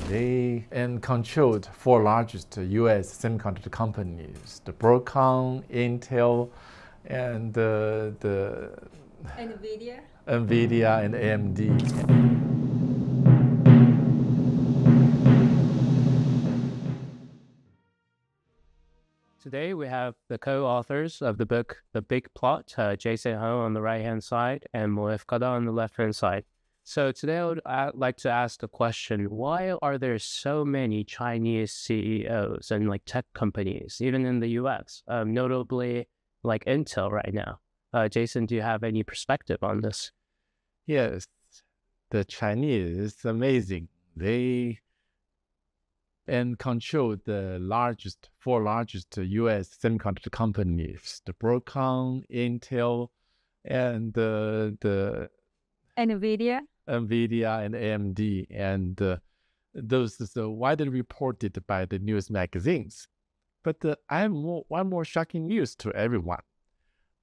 They and controlled four largest U.S. semiconductor companies: the Broadcom, Intel, and the Nvidia and AMD. Today we have the co-authors of the book, The Big Plot, Jason Ho on the right-hand side and Moef Kada on the left-hand side. So today I would like to ask the question, why are there so many Chinese CEOs and tech companies, even in the US, notably like Intel right now? Jason, do you have any perspective on this? Yes, the Chinese is amazing. They control the four largest U.S. semiconductor companies: the Broadcom, Intel, and the Nvidia and AMD. And those is widely reported by the news magazines. But I have one more shocking news to everyone.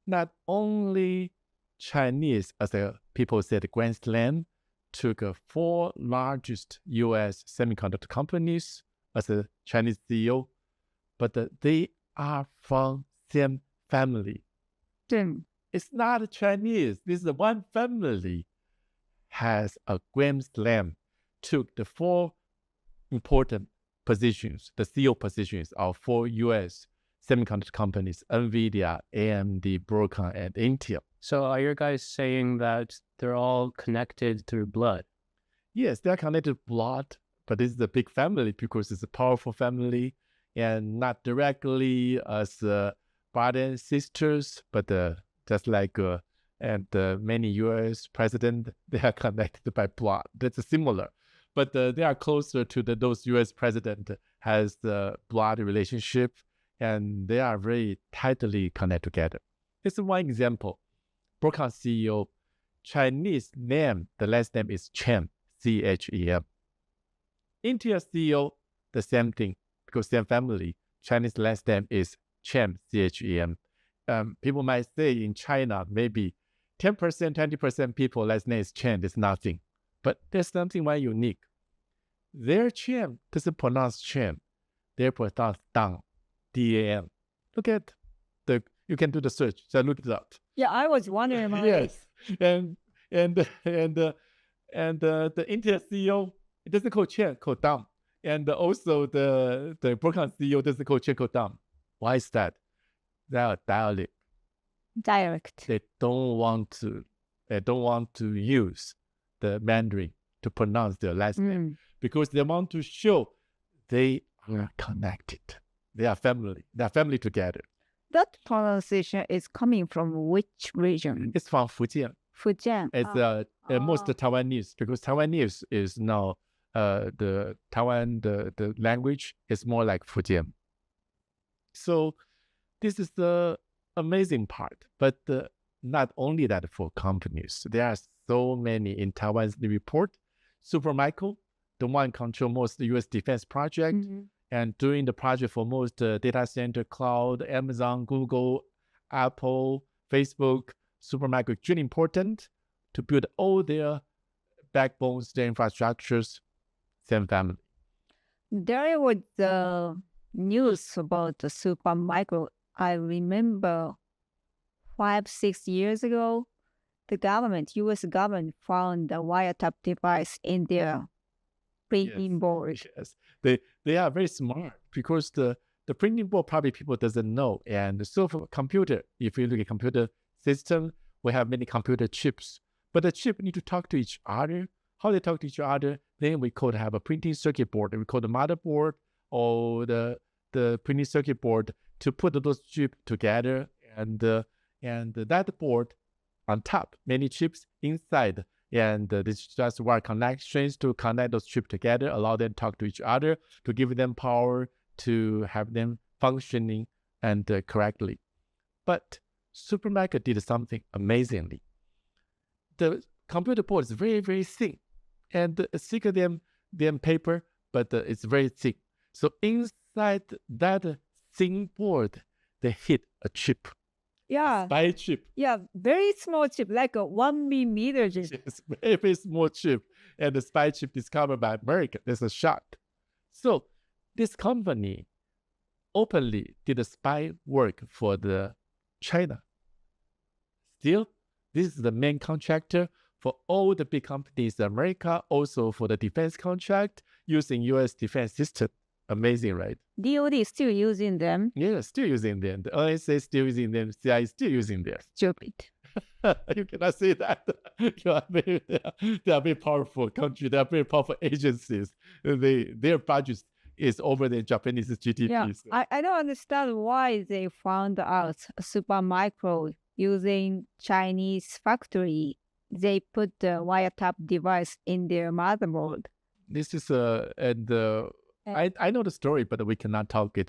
Not only Chinese, as people said, Grand Slam, took four largest U.S. semiconductor companies as a Chinese CEO, but they are from same family. It's not Chinese. This is one family has a Grand Slam, took the four important positions, the CEO positions of four U.S. semiconductor companies: Nvidia, AMD, Broadcom, and Intel. So are you guys saying that they're all connected through blood? Yes, they're connected blood, but this is a big family because it's a powerful family, and not directly as brother and sisters, but just like many U.S. presidents, they are connected by blood. That's similar, but they are closer to those U.S. president has the blood relationship, and they are very tightly connected together. This is one example. Broadcom CEO, Chinese name, the last name is Chen, C-H-E-M. Intel CEO, the same thing, because same family. Chinese last name is Chen, C-H-E-M. People might say in China, maybe 10%, 20% people last name is Chen, it's nothing. But there's something very unique. Their Chen doesn't pronounce Chen. They pronounce Dang, D-A-N. Look at you can do the search, so look it up. Yeah, I was wondering about yes, and the Intel CEO, it doesn't call Chen, call Dang, and also the Broadcom CEO doesn't call Chen, call Dang. Why is that? They are dialect. They don't want to use the Mandarin to pronounce their last name because they want to show they are connected. They are family. They are family together. That pronunciation is coming from which region? It's from Fujian. Fujian. It's most Taiwanese, because Taiwanese is now the Taiwan, the language is more like Fujian. So this is the amazing part. But not only that for companies, there are so many in Taiwan's report. Supermicro, the one control most U.S. defense project, and doing the project for most data center, cloud, Amazon, Google, Apple, Facebook. Supermicro is really important to build all their backbones, their infrastructures, same family. There was the news about the Supermicro. I remember 5-6 years ago, the U.S. government found the wiretap device in their printing board. Yes, they are very smart because the printing board probably people doesn't know. And so for computer, if you look at computer system, we have many computer chips, but the chip need to talk to each other. How they talk to each other, then we could have a printing circuit board, and we call the motherboard or the printing circuit board to put those chips together, and that board on top, many chips inside, and this just wire connections to connect those chips together, allow them to talk to each other, to give them power, to have them functioning and correctly. But Supermicro did something amazingly. The computer board is very, very thin, and thicker than paper, but it's very thick. So inside that thin board, they hid a chip. Yeah. spy chip. Yeah, very small chip, like a 1 millimeter chip. It's very, very small chip. And the spy chip discovered by America. There's a shock. So this company openly did a spy work for the China. Still, this is the main contractor for all the big companies in America, also for the defense contract using US defense system. Amazing, right? DOD is still using them. Yeah, still using them. The NSA is still using them. CIA is still using them. Stupid. You cannot say that. They are very powerful country. They are very powerful agencies. Their budget is over the Japanese GDP. Yeah, So. I don't understand why they found out Supermicro using Chinese factory. They put the wiretap device in their motherboard. This is I know the story, but we cannot talk it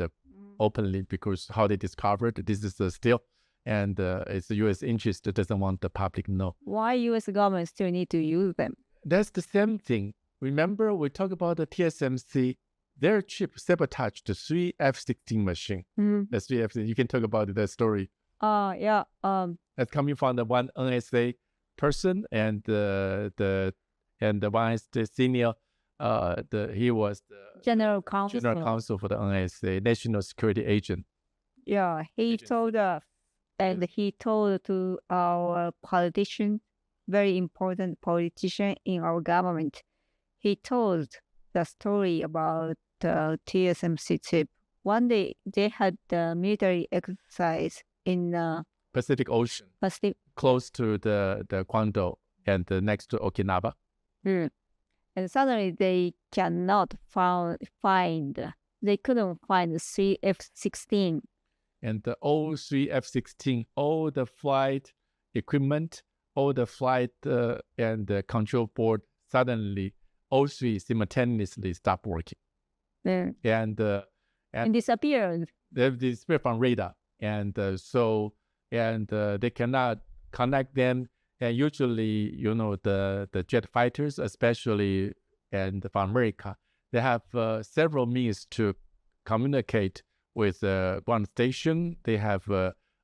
openly because how they discovered this is still, and it's the U.S. interest that doesn't want the public to know. Why U.S. government still need to use them? That's the same thing. Remember, we talked about the TSMC. Their chip sabotaged the 3 F-16 machine. The 3 F-16. You can talk about that story. Yeah. That's coming from the one NSA person and the one is the senior. He was the General counsel. General counsel for the NSA, National Security Agent. Yeah, he told us, and he told to our politician, very important politician in our government. He told the story about the TSMC chip. One day they had the military exercise in Pacific Ocean, close to the Guangdong and next to Okinawa. And suddenly they cannot they couldn't find the 3 F-16. And the all 3 F-16, all the flight equipment, all the flight and the control board, suddenly all 3 simultaneously stop working. And disappeared. They disappear from radar. And they cannot connect them. And usually, the jet fighters, especially and from America, they have several means to communicate with ground station. They have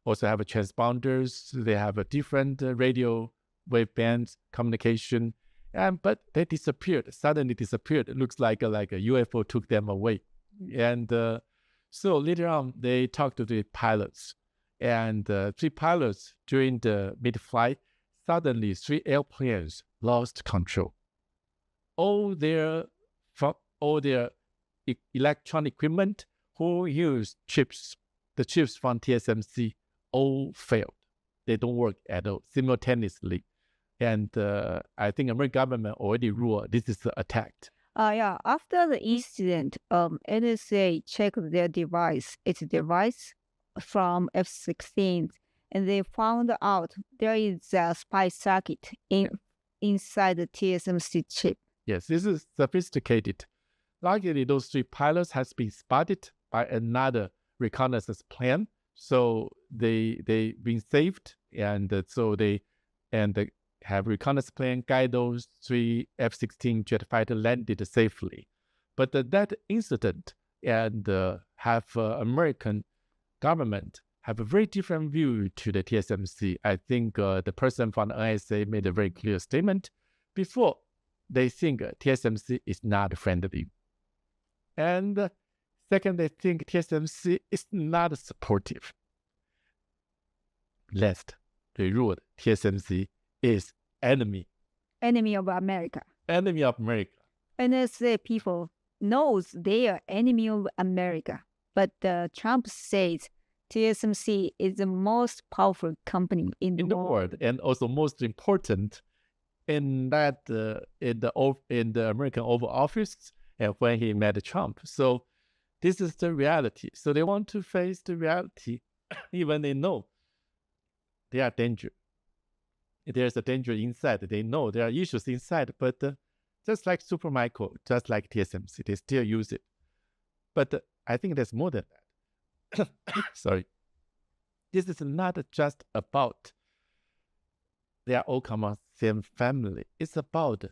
also have transponders. They have a different radio wave bands communication. But they disappeared. Suddenly disappeared. It looks like a UFO took them away. And so later on, they talked to the pilots. And 3 pilots during the mid-flight, suddenly 3 airplanes lost control. All their electronic equipment who use chips, the chips from TSMC, all failed. They don't work at all simultaneously. And I think American government already ruled this is attacked. Yeah, after the incident, NSA checked their device, its device from F-16, and they found out there is a spy circuit inside the TSMC chip. Yes, this is sophisticated. Luckily, those 3 pilots has been spotted by another reconnaissance plane, so they been saved, and so they have reconnaissance plane guide those 3 F-16 jet fighter landed safely. But that incident and have American government have a very different view to the TSMC. I think the person from the NSA made a very clear statement before. They think TSMC is not friendly. And second, they think TSMC is not supportive. Last, they ruled TSMC is enemy. Enemy of America. Enemy of America. NSA people knows they are enemy of America. But Trump says TSMC is the most powerful company in the world. And also most important in that in the American Oval Office and when he met Trump. So this is the reality. So they want to face the reality, even they know there are danger. There's a danger inside. They know there are issues inside, but just like Supermicro, just like TSMC, they still use it. But I think there's more than that. Sorry. This is not just about they are all come from the same family. It's about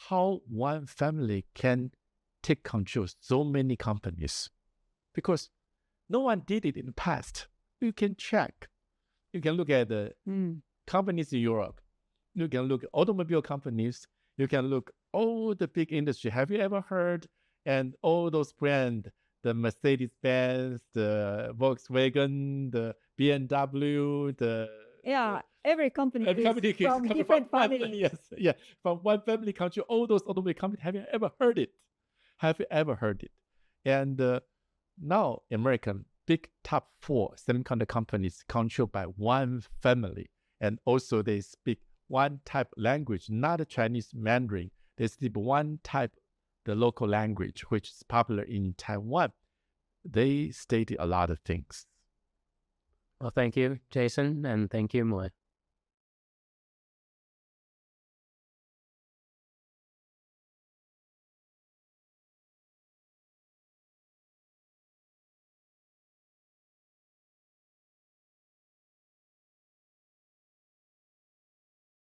how one family can take control of so many companies. Because no one did it in the past. You can check You can look at the companies in Europe. You can look at automobile companies. You can look all the big industry. Have you ever heard? And all those brands, the Mercedes-Benz, the Volkswagen, the BMW, every company is from different families. Yes, yeah, from one family control all those automobile companies. Have you ever heard it? Have you ever heard it? And now American big top 4 semiconductor companies controlled by one family, and also they speak one type language, not a Chinese Mandarin. They speak one type, the local language, which is popular in Taiwan. They stated a lot of things. Well, thank you, Jason, and thank you, Moy.